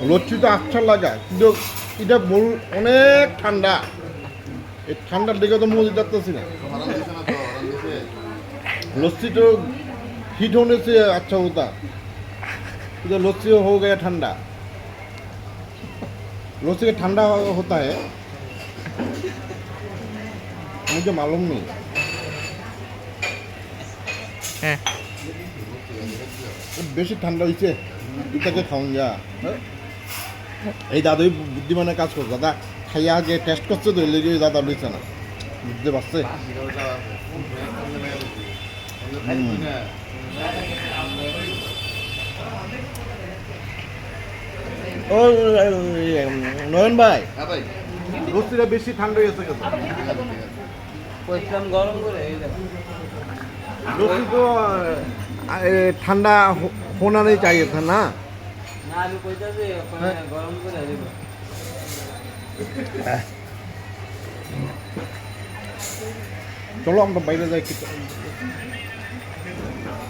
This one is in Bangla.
লচ্ছি তো আচ্ছা লাগা কিন্তু এটা বল অনেক ঠান্ডা এই ঠান্ডার দিকে তো মজে যাচ্ছি না लस्सी तो हीट होने से अच्छा होता तो लस्सी हो गया ठंडा लस्सी का ठंडा होता है मुझे मालूम नहीं বেশি ঠান্ডা হয়েছে এটাকে খাওয়ান যা এই দাদুই বুদ্ধিমানের কাজ করছে দাদা খাইয়া আগে টেস্ট করছে তো এলে দাদা লইছে না বুঝতে পারছে ও নয়ন ভাই লস্যিটা বেশি ঠান্ডা হয়ে গেছে গরম করে लस्सी तो ठंडा होना नहीं चाहिए था ना গরম করে चलो हम तो বাইরে যাই